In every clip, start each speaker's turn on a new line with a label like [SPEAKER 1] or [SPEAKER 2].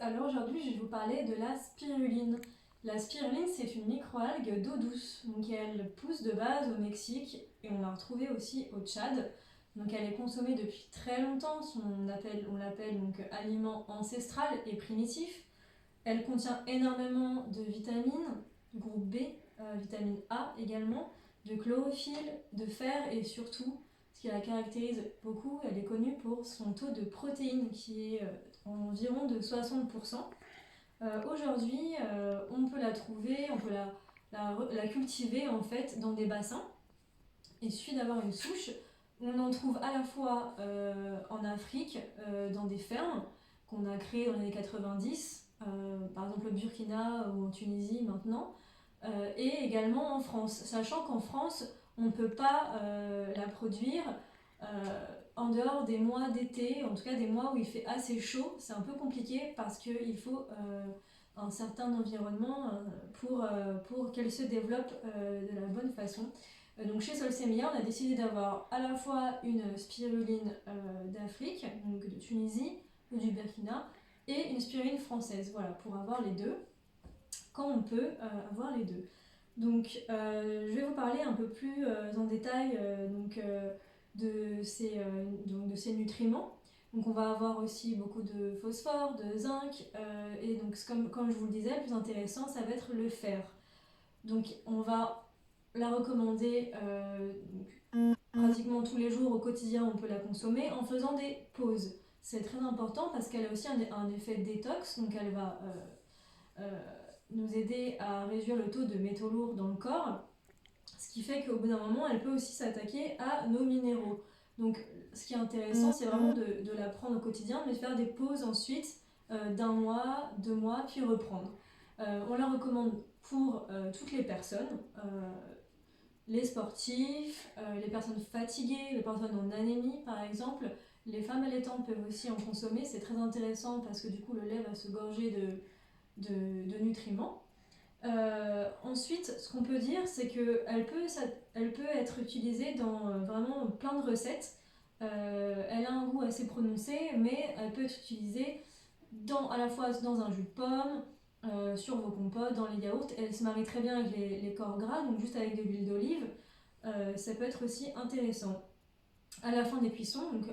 [SPEAKER 1] Alors aujourd'hui je vais vous parler de la spiruline. La spiruline c'est une microalgue d'eau douce, donc elle pousse de base au Mexique et on l'a retrouvée aussi au Tchad. Donc elle est consommée depuis très longtemps, on l'appelle donc aliment ancestral et primitif. Elle contient énormément de vitamines, du groupe B, vitamine A également, de chlorophylle, de fer et surtout, ce qui la caractérise beaucoup, elle est connue pour son taux de protéines qui est environ de 60%. Aujourd'hui, on peut la trouver, on peut la cultiver en fait dans des bassins. Il suffit d'avoir une souche. On en trouve à la fois en Afrique, dans des fermes qu'on a créées dans les années 90, par exemple au Burkina ou en Tunisie maintenant, et également en France. Sachant qu'en France, on ne peut pas la produire en dehors des mois d'été, en tout cas des mois où il fait assez chaud. C'est un peu compliqué parce qu'il faut un certain environnement pour qu'elle se développe de la bonne façon. Donc chez Solsemilla, on a décidé d'avoir à la fois une spiruline d'Afrique, donc de Tunisie ou du Burkina, et une spiruline française, voilà, pour avoir les deux, quand on peut avoir les deux. Donc je vais vous parler un peu plus en détail de ces nutriments. Donc on va avoir aussi beaucoup de phosphore, de zinc, et donc comme je vous le disais, le plus intéressant, ça va être le fer. Donc on va la recommander pratiquement tous les jours au quotidien, on peut la consommer en faisant des pauses. C'est très important parce qu'elle a aussi un effet détox, donc elle va nous aider à réduire le taux de métaux lourds dans le corps, ce qui fait qu'au bout d'un moment, elle peut aussi s'attaquer à nos minéraux. Donc ce qui est intéressant, c'est vraiment de la prendre au quotidien, mais de faire des pauses ensuite d'un mois, 2 mois, puis reprendre. On la recommande pour toutes les personnes, les sportifs, les personnes fatiguées, les personnes en anémie par exemple. Les femmes allaitantes peuvent aussi en consommer, c'est très intéressant parce que du coup le lait va se gorger de nutriments. Ensuite, ce qu'on peut dire, c'est qu'elle peut être utilisée dans vraiment plein de recettes. Elle a un goût assez prononcé, mais elle peut être utilisée à la fois dans un jus de pomme, sur vos compotes, dans les yaourts. Elle se marie très bien avec les corps gras, donc juste avec de l'huile d'olive. Ça peut être aussi intéressant. À la fin des cuissons, donc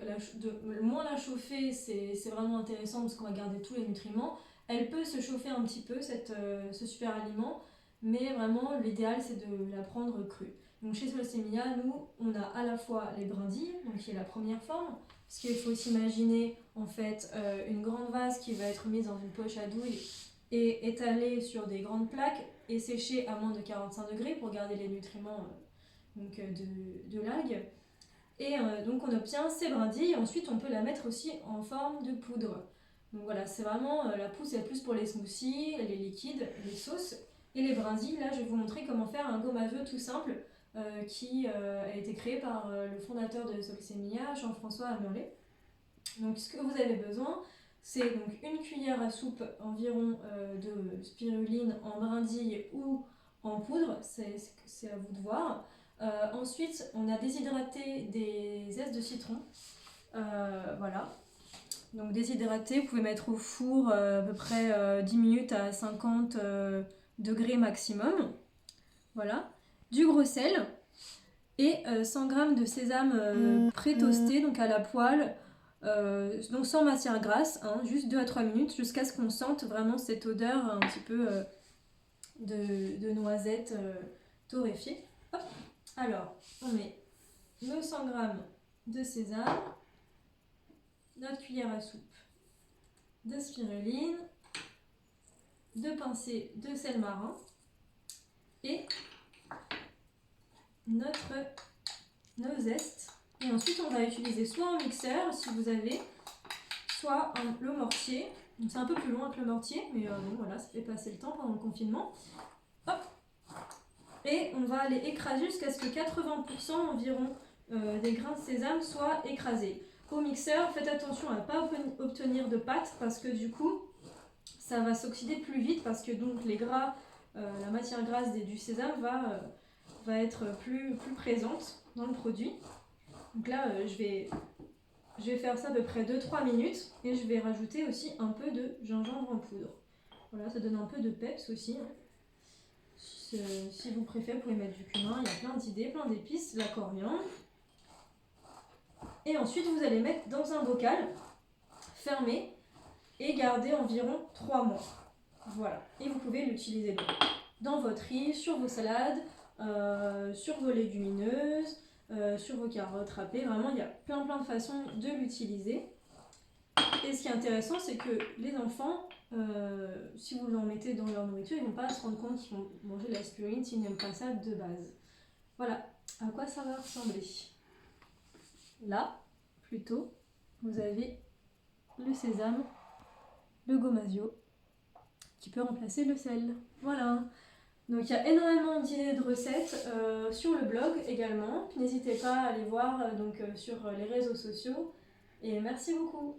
[SPEAKER 1] moins la chauffer, c'est vraiment intéressant parce qu'on va garder tous les nutriments. Elle peut se chauffer un petit peu, ce super aliment, mais vraiment l'idéal c'est de la prendre crue. Donc chez Solsemilla, nous, on a à la fois les brindilles, donc qui est la première forme, parce qu'il faut s'imaginer en fait une grande vase qui va être mise dans une poche à douille et étalée sur des grandes plaques et séchée à moins de 45 degrés pour garder les nutriments de l'algue. Et donc on obtient ces brindilles, ensuite on peut la mettre aussi en forme de poudre. Donc voilà, c'est vraiment, la poudre c'est plus pour les smoothies, les liquides, les sauces. Et les brindilles, là je vais vous montrer comment faire un gommageux tout simple qui a été créé par le fondateur de Solsemilla, Jean-François Amerlet. Donc ce que vous avez besoin, c'est donc une cuillère à soupe environ de spiruline en brindilles ou en poudre, c'est à vous de voir. Ensuite, on a déshydraté des zestes de citron. Voilà. Donc déshydraté, vous pouvez mettre au four à peu près 10 minutes à 50 degrés maximum. Voilà. Du gros sel et 100 g de sésame pré-toasté, donc à la poêle. Donc sans matière grasse, hein, juste 2 à 3 minutes jusqu'à ce qu'on sente vraiment cette odeur un petit peu de noisettes torréfiées. Hop. Alors, on met nos 100 g de sésame, notre cuillère à soupe de spiruline, 2 pincées de sel marin et nos zestes. Et ensuite, on va utiliser soit un mixeur, si vous avez, soit le mortier. Donc c'est un peu plus long avec le mortier, mais bon, voilà, ça fait passer le temps pendant le confinement. Hop. Et on va aller écraser jusqu'à ce que 80% environ des grains de sésame soient écrasés. Au mixeur, faites attention à ne pas obtenir de pâte parce que du coup, ça va s'oxyder plus vite parce que donc les gras, la matière grasse du sésame va être plus présente dans le produit. Donc là, je vais je vais faire ça à peu près 2-3 minutes et je vais rajouter aussi un peu de gingembre en poudre. Voilà, ça donne un peu de peps aussi. Si vous préférez, vous pouvez mettre du cumin, il y a plein d'idées, plein d'épices, la coriandre. Et ensuite, vous allez mettre dans un bocal fermé et garder environ 3 mois. Voilà, et vous pouvez l'utiliser dans votre riz, sur vos salades, sur vos légumineuses, sur vos carottes râpées. Vraiment, il y a plein de façons de l'utiliser. Et ce qui est intéressant, c'est que les enfants, si vous en mettez dans leur nourriture, ils ne vont pas se rendre compte qu'ils vont manger de la spiruline s'ils n'aiment pas ça de base. Voilà à quoi ça va ressembler. Là, plutôt, vous avez le sésame, le gomasio, qui peut remplacer le sel. Voilà. Donc il y a énormément d'idées de recettes sur le blog également. N'hésitez pas à aller voir sur les réseaux sociaux. Et merci beaucoup.